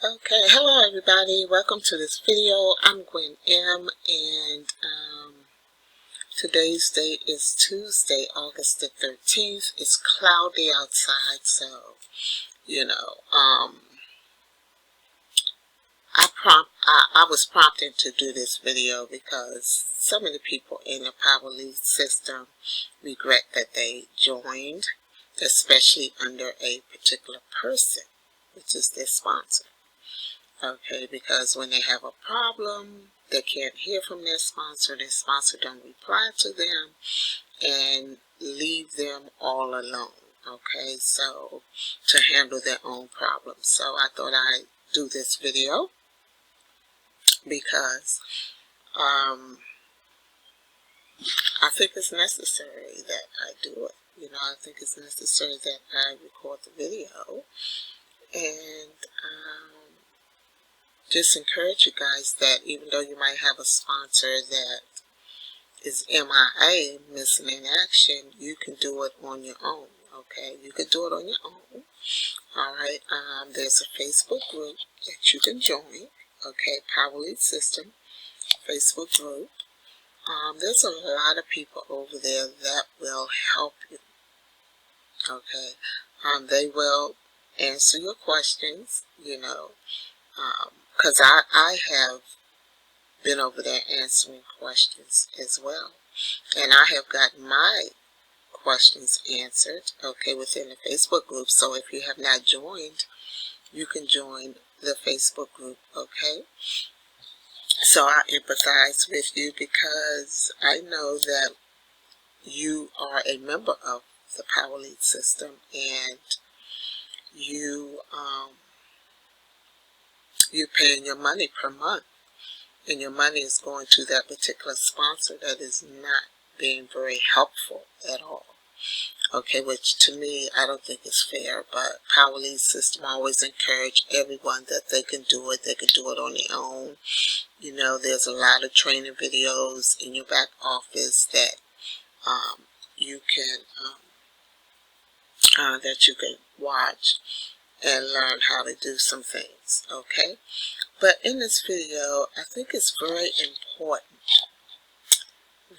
Okay, hello everybody. Welcome to this video. I'm Gwen M, and today's date is Tuesday, August the 13th. It's cloudy outside, so I was prompted to do this video because so many people in the power lead system regret that they joined, especially under a particular person, which is their sponsor. Okay, because when they have a problem, they can't hear from their sponsor don't reply to them, and leave them all alone. Okay, so to handle their own problems. So I thought I'd do this video because I think it's necessary that I do it. I think it's necessary that I record the video, and just encourage you guys that even though you might have a sponsor that is MIA, missing in action, you can do it on your own. Okay, you can do it on your own. All right, there's a Facebook group that you can join. Okay, Power Lead System Facebook group. There's a lot of people over there that will help you. Okay, they will answer your questions. Because I have been over there answering questions as well, and I have gotten my questions answered, okay, within the Facebook group. So if you have not joined, you can join the Facebook group, okay? So I empathize with you because I know that you are a member of the Power Lead system, and you're paying your money per month, and your money is going to that particular sponsor that is not being very helpful at all. Okay, which to me, I don't think is fair, but Power Lead system always encourage everyone that they can do it. They can do it on their own. There's a lot of training videos in your back office that you can watch and learn how to do some things. Okay, but in this video, I think it's very important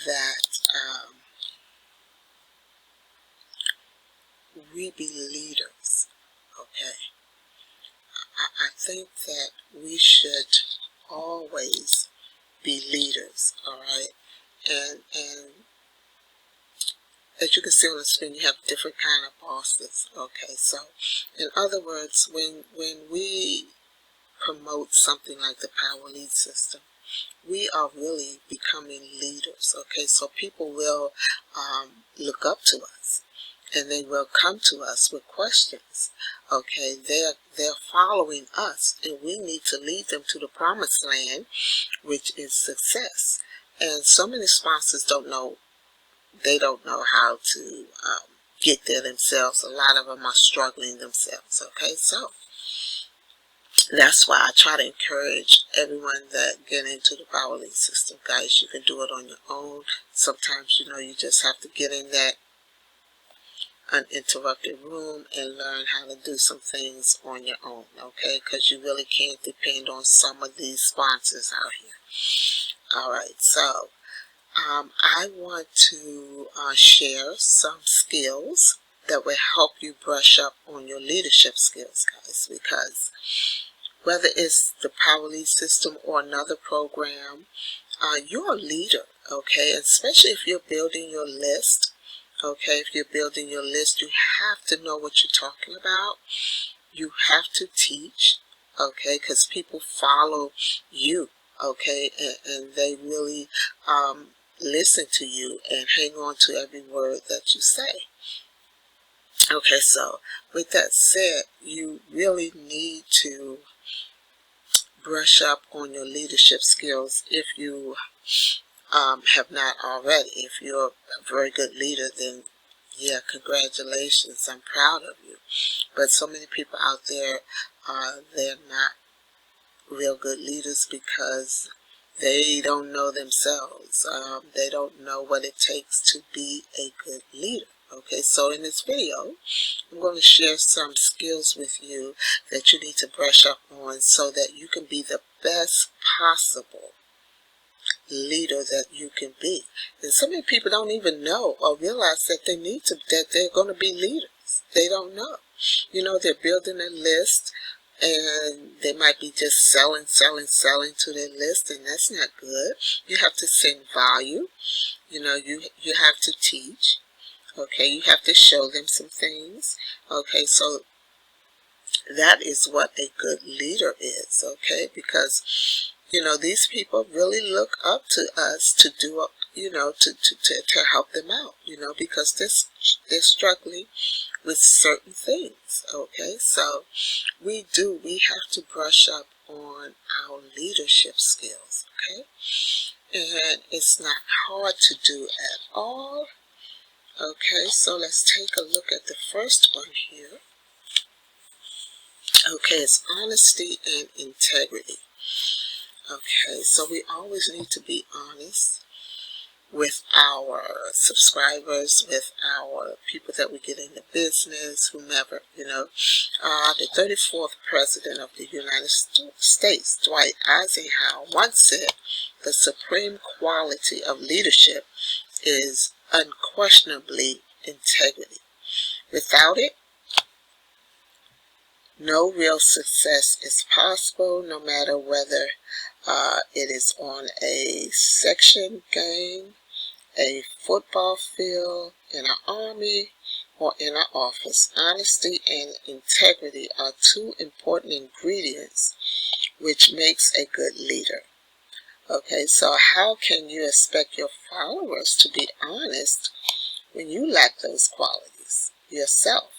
that we be leaders. Okay, I think that we should always be leaders. All right, and as you can see on the screen, you have different kind of bosses. Okay, so in other words, when we promote something like the Power Lead system, we are really becoming leaders. Okay, so people will look up to us, and they will come to us with questions. Okay, they're following us, and we need to lead them to the promised land, which is success. And so many sponsors don't know how to get there themselves. A lot of them are struggling themselves. Okay, so that's why I try to encourage everyone that get into the Power Lead system. Guys, you can do it on your own. Sometimes, you just have to get in that uninterrupted room and learn how to do some things on your own, okay? Because you really can't depend on some of these sponsors out here. All right, so I want to share some skills that will help you brush up on your leadership skills, guys, because whether it's the Power Lead system or another program, you're a leader, okay? Especially if you're building your list, okay? If you're building your list, you have to know what you're talking about. You have to teach, okay? Because people follow you, okay? And they really listen to you and hang on to every word that you say. Okay, so with that said, you really need to brush up on your leadership skills if you have not already. If you're a very good leader, then yeah, congratulations, I'm proud of you. But so many people out there, they're not real good leaders because they don't know themselves. They don't know what it takes to be a good leader. Okay, so in this video, I'm going to share some skills with you that you need to brush up on so that you can be the best possible leader that you can be. And so many people don't even know or realize that that they're going to be leaders. They don't know. You know, they're building a list and they might be just selling to their list, and that's not good. You have to send value. You know, you have to teach. Okay, you have to show them some things. Okay, so that is what a good leader is. Okay, because you know, these people really look up to us to do, you know, to help them out, you know, because they're struggling with certain things. Okay, so we have to brush up on our leadership skills. Okay, and it's not hard to do at all. Okay, so let's take a look at the first one here. Okay, it's honesty and integrity. Okay, so we always need to be honest with our subscribers, with our people that we get into business, whomever, you know. The 34th President of the United States, Dwight Eisenhower, once said, "The supreme quality of leadership is unquestionably integrity. Without it, no real success is possible, no matter whether it is on a section game, a football field, in an army, or in an office. Honesty and integrity are two important ingredients which makes a good leader." Okay, so how can you expect your followers to be honest when you lack those qualities yourself?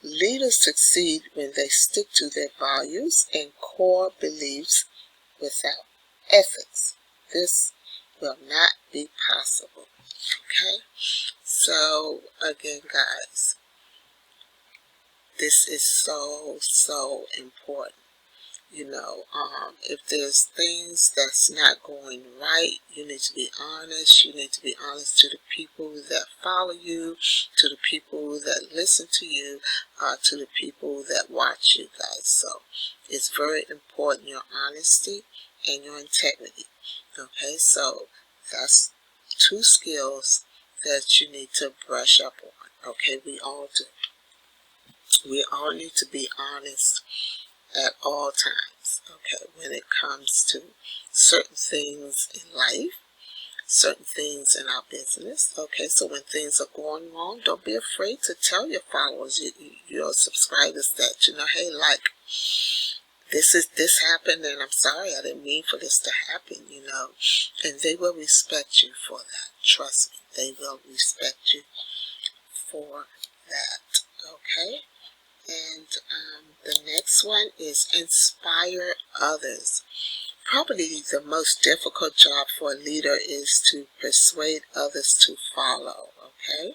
Leaders succeed when they stick to their values and core beliefs without ethics. This will not be possible. Okay? So, again, guys, this is so important. You know, if there's things that's not going right, you need to be honest. You need to be honest to the people that follow you, to the people that listen to you, to the people that watch you, guys. So it's very important, your honesty and your integrity. Okay, so that's two skills that you need to brush up on. Okay, we all do. We all need to be honest at all times, okay, when it comes to certain things in life, certain things in our business. Okay, so when things are going wrong, don't be afraid to tell your followers, your subscribers, that, you know, hey, like, this happened, and I'm sorry, I didn't mean for this to happen, you know, and they will respect you for that. Trust me, they will respect you for that. Okay. And the next one is inspire others. Probably the most difficult job for a leader is to persuade others to follow, okay?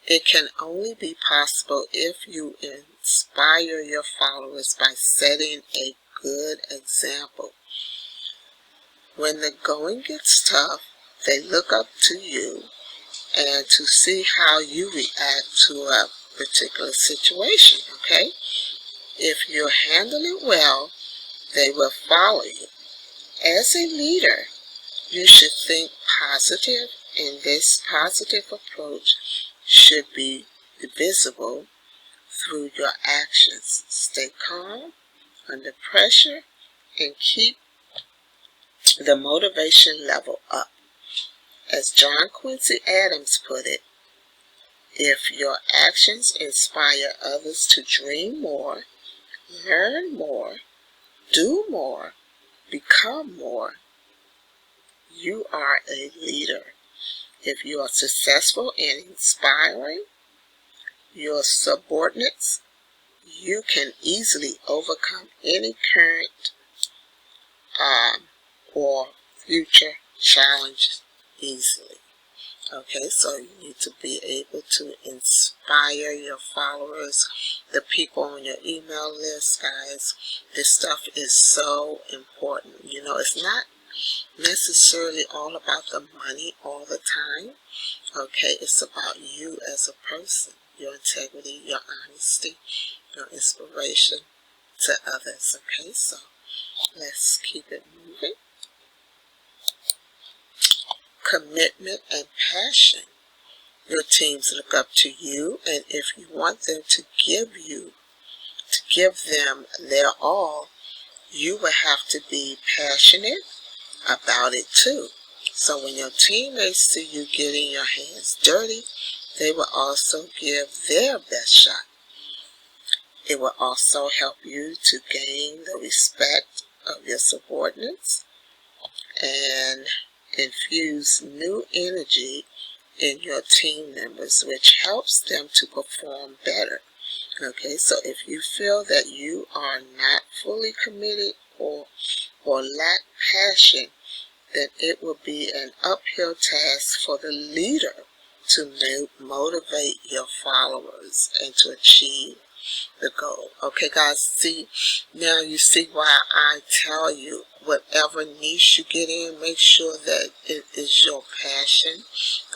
It can only be possible if you inspire your followers by setting a good example. When the going gets tough, they look up to you and to see how you react to a particular situation, okay? If you handle it well, they will follow you. As a leader, you should think positive, and this positive approach should be visible through your actions. Stay calm under pressure and keep the motivation level up. As John Quincy Adams put it, if your actions inspire others to dream more, learn more, do more, become more, you are a leader. If you are successful in inspiring your subordinates, you can easily overcome any current or future challenges easily. Okay, so you need to be able to inspire your followers, the people on your email list, guys. This stuff is so important. You know, it's not necessarily all about the money all the time. Okay, it's about you as a person, your integrity, your honesty, your inspiration to others. Okay, so let's keep it moving. Commitment and passion. Your teams look up to you, and if you want them to give them their all, you will have to be passionate about it too. So when your teammates see you getting your hands dirty, they will also give their best shot. It will also help you to gain the respect of your subordinates and infuse new energy in your team members, which helps them to perform better. Okay, so if you feel that you are not fully committed or lack passion, then it will be an uphill task for the leader to motivate your followers and to achieve the goal. Okay, guys, now you see why I tell you, whatever niche you get in, make sure that it is your passion.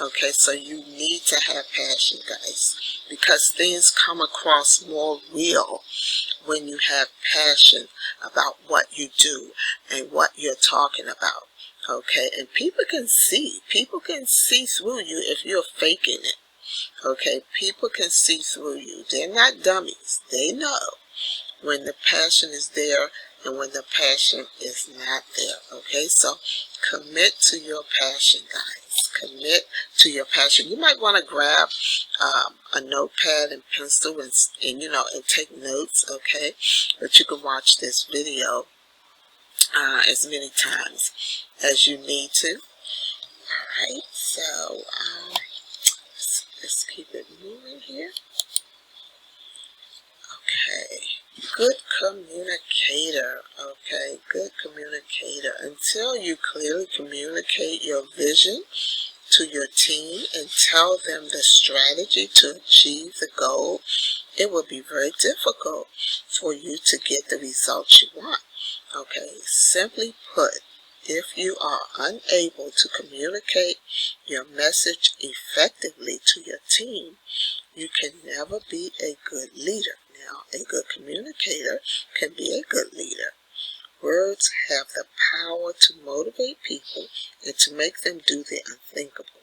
Okay, so you need to have passion, guys, because things come across more real when you have passion about what you do and what you're talking about. Okay, and people can see through you if you're faking it. Okay, people can see through you. They're not dummies. They know when the passion is there and when the passion is not there. Okay, so commit to your passion, guys. Commit to your passion. You might want to grab a notepad and pencil and take notes. Okay, but you can watch this video as many times as you need to. Alright, so let's keep it moving here. Okay, good communicator. Okay, good communicator. Until you clearly communicate your vision to your team and tell them the strategy to achieve the goal, it will be very difficult for you to get the results you want. Okay, simply put, if you are unable to communicate your message effectively to your team, you can never be a good leader. Now, a good communicator can be a good leader. Words have the power to motivate people and to make them do the unthinkable.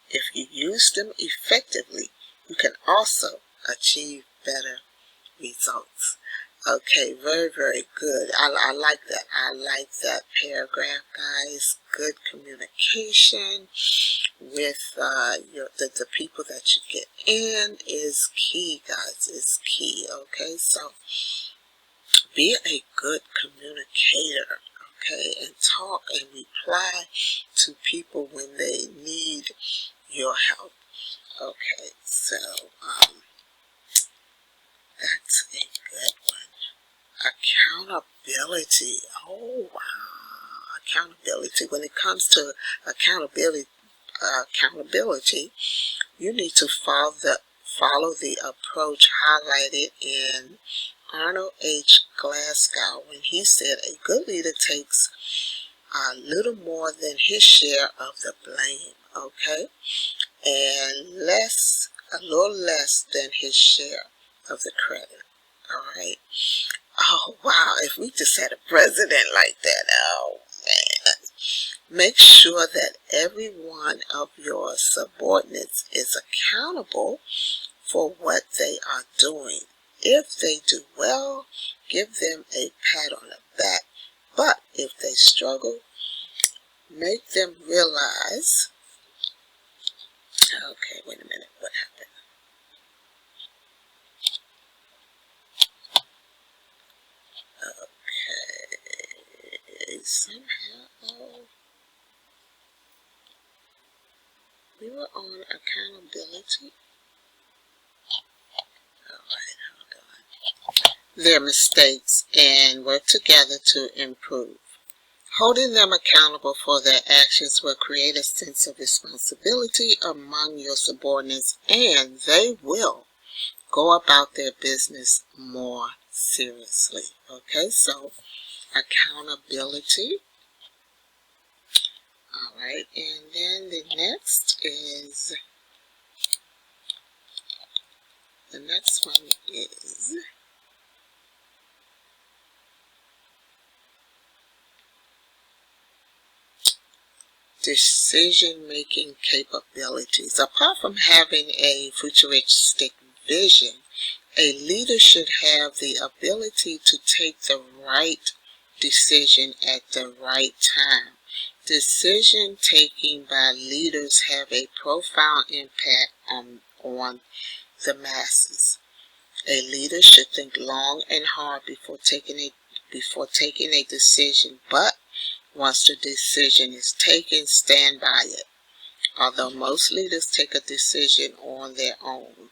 If you use them effectively, you can also achieve better results. Okay, very, very good. I like that. I like that paragraph, guys. Good communication with the people that you get in is key, guys. Is key. Okay, so be a good communicator. Okay, and talk and reply to people when they need your help. Okay, so that's a good one. Accountability. Oh, wow. Accountability. When it comes to accountability, you need to follow the approach highlighted in Arnold H. Glasgow when he said a good leader takes a little more than his share of the blame, okay, and a little less than his share of the credit. All right. Oh, wow, if we just had a president like that, oh, man. Make sure that every one of your subordinates is accountable for what they are doing. If they do well, give them a pat on the back. But if they struggle, make them realize, okay, wait a minute, what happened? Okay, somehow, we were on accountability. Alright, hold on. Their mistakes and work together to improve. Holding them accountable for their actions will create a sense of responsibility among your subordinates, and they will go about their business more seriously. Okay, so accountability All right, and then the next one is decision-making capabilities. Apart from having a futuristic vision, a leader should have the ability to take the right decision at the right time. Decision taking by leaders have a profound impact on the masses. A leader should think long and hard before taking a decision, but once the decision is taken, stand by it. Although most leaders take a decision on their own,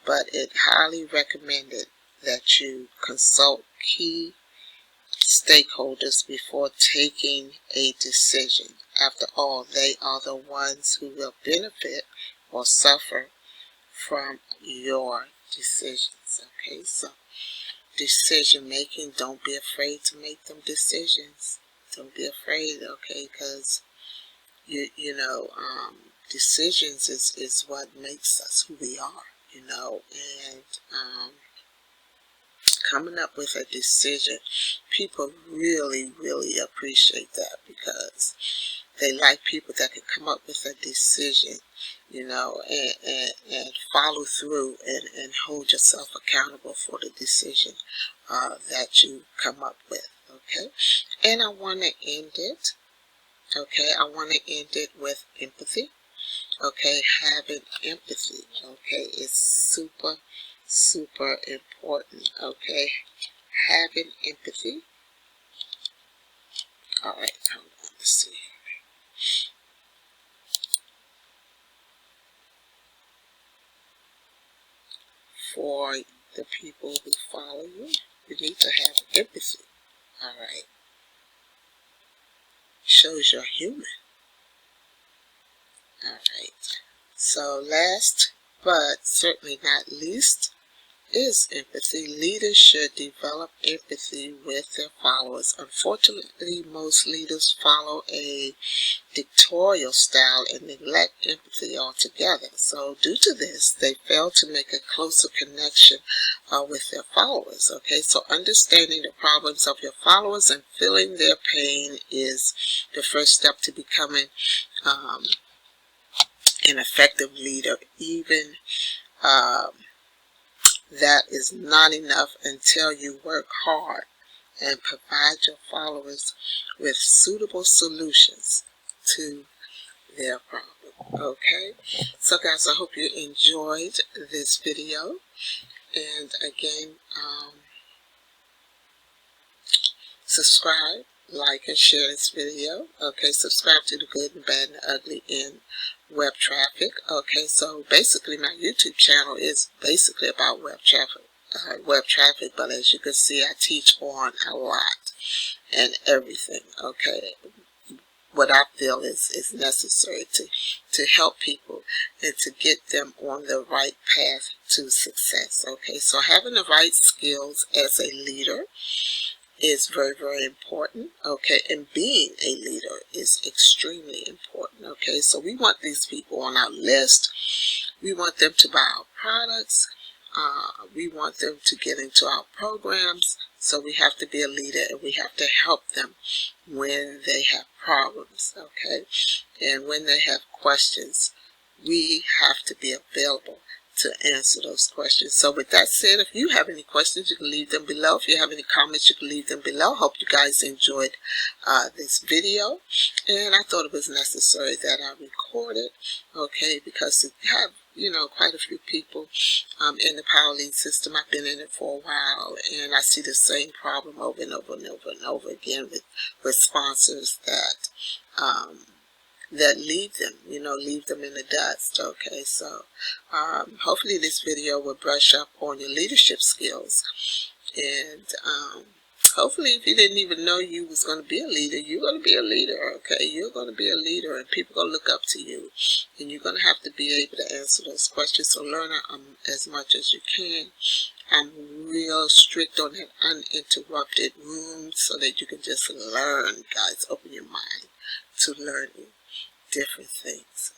but it's highly recommended that you consult key stakeholders before taking a decision. After all, they are the ones who will benefit or suffer from your decisions. Okay, so decision making, don't be afraid to make them decisions. Don't be afraid, okay, because decisions is what makes us who we are, and coming up with a decision, people really, really appreciate that, because they like people that can come up with a decision, and follow through and hold yourself accountable for the decision that you come up with, okay? And I want to end it, okay? I want to end it with empathy, okay? Having empathy, okay, is super, super important, okay? Having empathy. All right, hold on, let's see. For the people who follow you, you need to have empathy. All right. Shows you're human. All right. So last but certainly not least is empathy. Leaders should develop empathy with their followers. Unfortunately, most leaders follow a dictatorial style and neglect empathy altogether. So due to this, they fail to make a closer connection with their followers. Okay, so understanding the problems of your followers and feeling their pain is the first step to becoming an effective leader. Even that is not enough until you work hard and provide your followers with suitable solutions to their problem. Okay, so guys, I hope you enjoyed this video, and again, subscribe, like, and share this video. Okay, subscribe to the Good, and Bad, and the Ugly in Web Traffic. Okay, so basically my YouTube channel is basically about web traffic, but as you can see, I teach on a lot and everything. Okay, what I feel is necessary to help people and to get them on the right path to success. Okay, so having the right skills as a leader is very, very important. Okay, and being a leader is extremely important. Okay, so we want these people on our list. We want them to buy our products. We want them to get into our programs. So we have to be a leader, and we have to help them when they have problems, okay? And when they have questions, we have to be available to answer those questions. So with that said, if you have any questions, you can leave them below. If you have any comments, you can leave them below. Hope you guys enjoyed this video, and I thought it was necessary that I record it, okay, because it have quite a few people in the power lead system. I've been in it for a while, and I see the same problem over and over and over and over again with sponsors that leave them, leave them in the dust. Okay, so hopefully this video will brush up on your leadership skills, and hopefully if you didn't even know you was going to be a leader, you're going to be a leader. Okay, you're going to be a leader, and people are going to look up to you, and you're going to have to be able to answer those questions. So learn as much as you can I'm real strict on that uninterrupted room so that you can just learn, guys. Open your mind to learning different things.